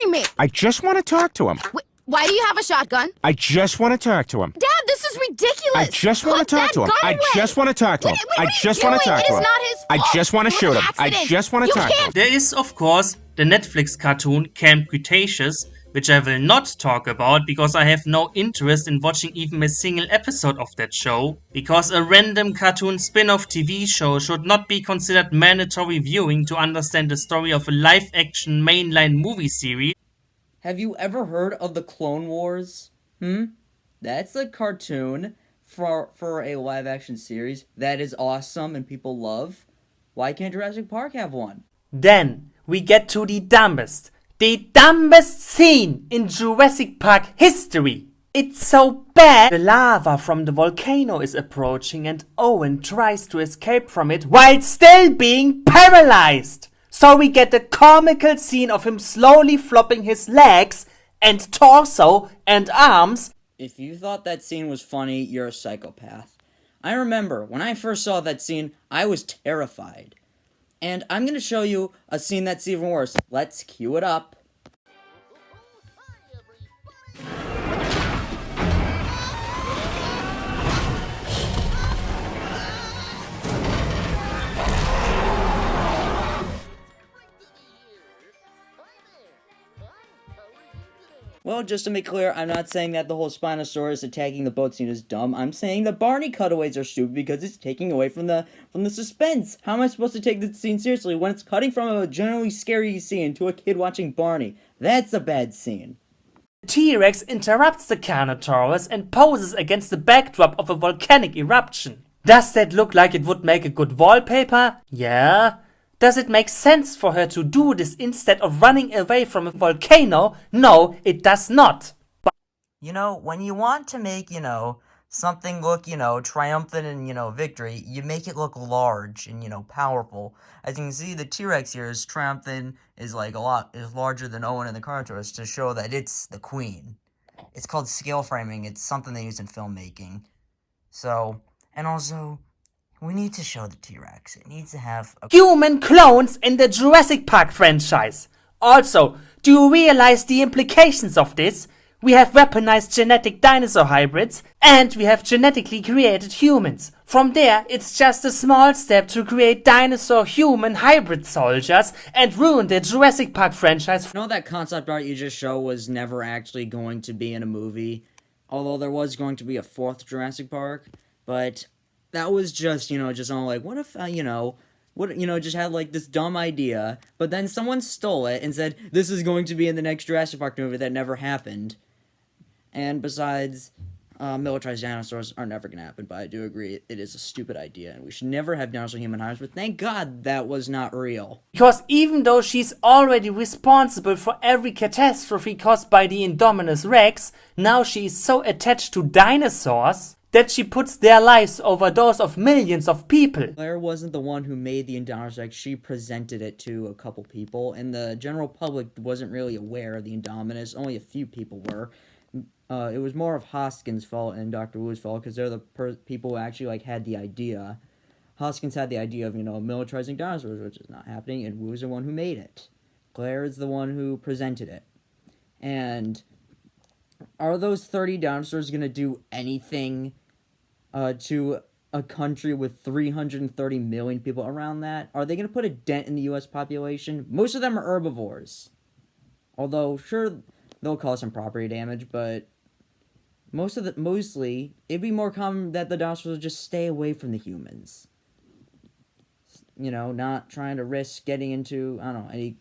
me? I just want to talk to him. Why do you have a shotgun? I just want to talk to him. Dad, this is ridiculous. I just want to talk to him. I just want to talk to him. I just want to talk to him. It is not his fault. I just want to shoot him. I just want to talk to him. There is, of course, the Netflix cartoon Camp Cretaceous, which I will not talk about because I have no interest in watching even a single episode of that show, because a random cartoon spin-off TV show should not be considered mandatory viewing to understand the story of a live-action mainline movie series. Have you ever heard of the Clone Wars? That's a cartoon for a live-action series that is awesome and people love. Why can't Jurassic Park have one? Then we get to the dumbest scene in Jurassic Park history. It's so bad. The lava from the volcano is approaching and Owen tries to escape from it while still being paralyzed. So we get the comical scene of him slowly flopping his legs and torso and arms. If you thought that scene was funny, you're a psychopath. I remember when I first saw that scene, I was terrified. And I'm going to show you a scene that's even worse. Let's cue it up. Well, just to make clear, I'm not saying that the whole Spinosaurus attacking the boat scene is dumb. I'm saying the Barney cutaways are stupid because it's taking away from the suspense. How am I supposed to take this scene seriously when it's cutting from a generally scary scene to a kid watching Barney? That's a bad scene. The T-Rex interrupts the Carnotaurus and poses against the backdrop of a volcanic eruption. Does that look like it would make a good wallpaper? Yeah. Does it make sense for her to do this instead of running away from a volcano? No, it does not. You know, when you want to make, something look, triumphant and, victory, you make it look large and, powerful. As you can see, the T-Rex here is triumphant, is larger than Owen and the Carnotaurus to show that it's the queen. It's called scale framing. It's something they use in filmmaking. So, and also, we need to show the T-Rex. It needs to have human clones in the Jurassic Park franchise. Also, do you realize the implications of this? We have weaponized genetic dinosaur hybrids, and we have genetically created humans. From there, it's just a small step to create dinosaur-human hybrid soldiers and ruin the Jurassic Park franchise. No, that concept art you just showed was never actually going to be in a movie. Although there was going to be a fourth Jurassic Park, but that was just, just all like, what if, just had like this dumb idea, but then someone stole it and said, this is going to be in the next Jurassic Park movie that never happened. And besides, militarized dinosaurs are never going to happen, but I do agree it is a stupid idea, and we should never have dinosaur-human hybrids, but thank God that was not real. Because even though she's already responsible for every catastrophe caused by the Indominus Rex, now she is so attached to dinosaurs that she puts their lives over those of millions of people. Claire wasn't the one who made the Indominus Rex. She presented it to a couple people, and the general public wasn't really aware of the Indominus. Only a few people were. It was more of Hoskins' fault and Dr. Wu's fault, because they're the people who actually had the idea. Hoskins had the idea of, militarizing dinosaurs, which is not happening, and Wu's the one who made it. Claire is the one who presented it. And are those 30 dinosaurs going to do anything to a country with 330 million people around that? Are they going to put a dent in the U.S. population? Most of them are herbivores. Although, sure, they'll cause some property damage, but mostly, it'd be more common that the dinosaurs would just stay away from the humans. Not trying to risk getting into, any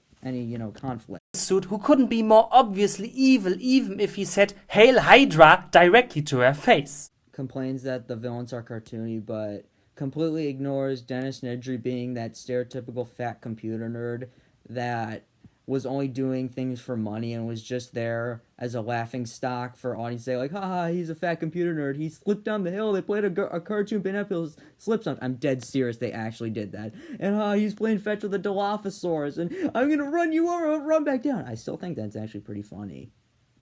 conflict. Suit who couldn't be more obviously evil even if he said "Hail Hydra" directly to her face. Complains that the villains are cartoony, but completely ignores Dennis Nedry being that stereotypical fat computer nerd that was only doing things for money and was just there as a laughing stock for audience to say, like, haha, he's a fat computer nerd, he slipped down the hill, they played a cartoon pineapple slip something. I'm dead serious, they actually did that. And he's playing fetch with a Dilophosaurus, and I'm gonna run you over and run back down. I still think that's actually pretty funny.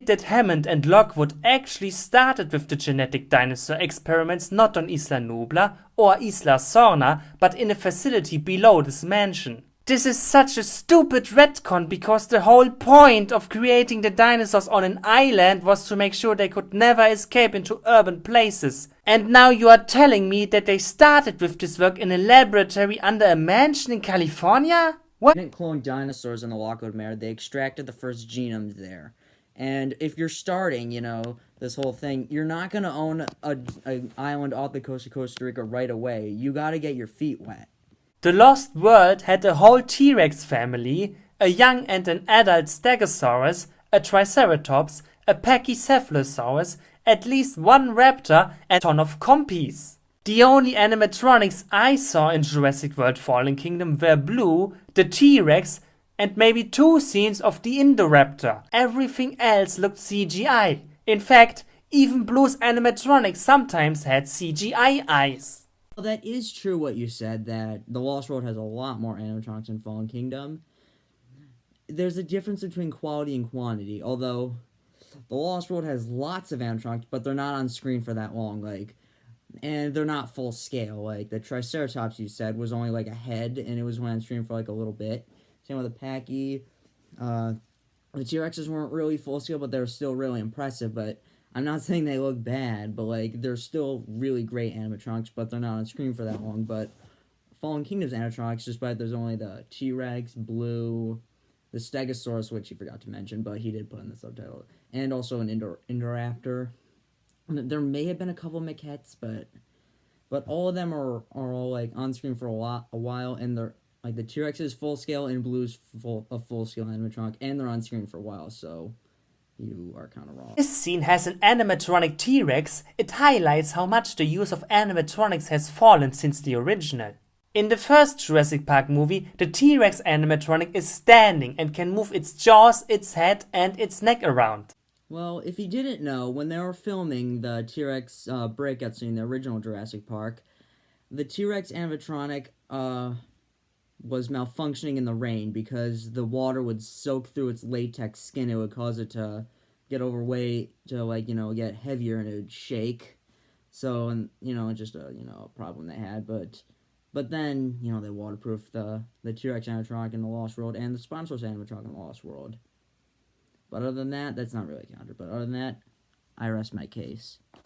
That Hammond and Lockwood actually started with the genetic dinosaur experiments not on Isla Nublar or Isla Sorna, but in a facility below this mansion. This is such a stupid retcon because the whole point of creating the dinosaurs on an island was to make sure they could never escape into urban places. And now you are telling me that they started with this work in a laboratory under a mansion in California? What? They didn't clone dinosaurs in the Lockwood Mare, they extracted the first genomes there. And if you're starting, this whole thing, you're not gonna own an island off the coast of Costa Rica right away. You gotta get your feet wet. The Lost World had a whole T-Rex family, a young and an adult Stegosaurus, a Triceratops, a Pachycephalosaurus, at least one raptor, and a ton of compies. The only animatronics I saw in Jurassic World Fallen Kingdom were Blue, the T-Rex, and maybe 2 scenes of the Indoraptor. Everything else looked CGI. In fact, even Blue's animatronics sometimes had CGI eyes. Well, that is true what you said, that The Lost World has a lot more animatronics in Fallen Kingdom. There's a difference between quality and quantity, although The Lost World has lots of animatronics, but they're not on screen for that long, and they're not full scale. The Triceratops you said was only a head, and it was on screen for a little bit. Same with the Pachy. The T-Rexes weren't really full scale, but they were still really impressive, but I'm not saying they look bad, but they're still really great animatronics, but they're not on screen for that long. But Fallen Kingdom's animatronics, despite there's only the T-Rex, Blue, the Stegosaurus, which he forgot to mention, but he did put in the subtitle, and also an Indoraptor. There may have been a couple maquettes, but all of them are all on screen for a while, and they're the T-Rex is full scale and Blue's full scale animatronic, and they're on screen for a while, so you are kind of wrong. This scene has an animatronic T-Rex. It highlights how much the use of animatronics has fallen since the original. In the first Jurassic Park movie, the T-Rex animatronic is standing and can move its jaws, its head, and its neck around. Well, if you didn't know, when they were filming the T-Rex breakout scene in the original Jurassic Park, the T-Rex animatronic was malfunctioning in the rain because the water would soak through its latex skin. It would cause it to get overweight, to get heavier, and it would shake. So, and just a problem they had. But then they waterproofed the T-Rex animatronic in the Lost World and the Spinosaurus animatronic in the Lost World. But other than that, that's not really counted. But other than that, I rest my case.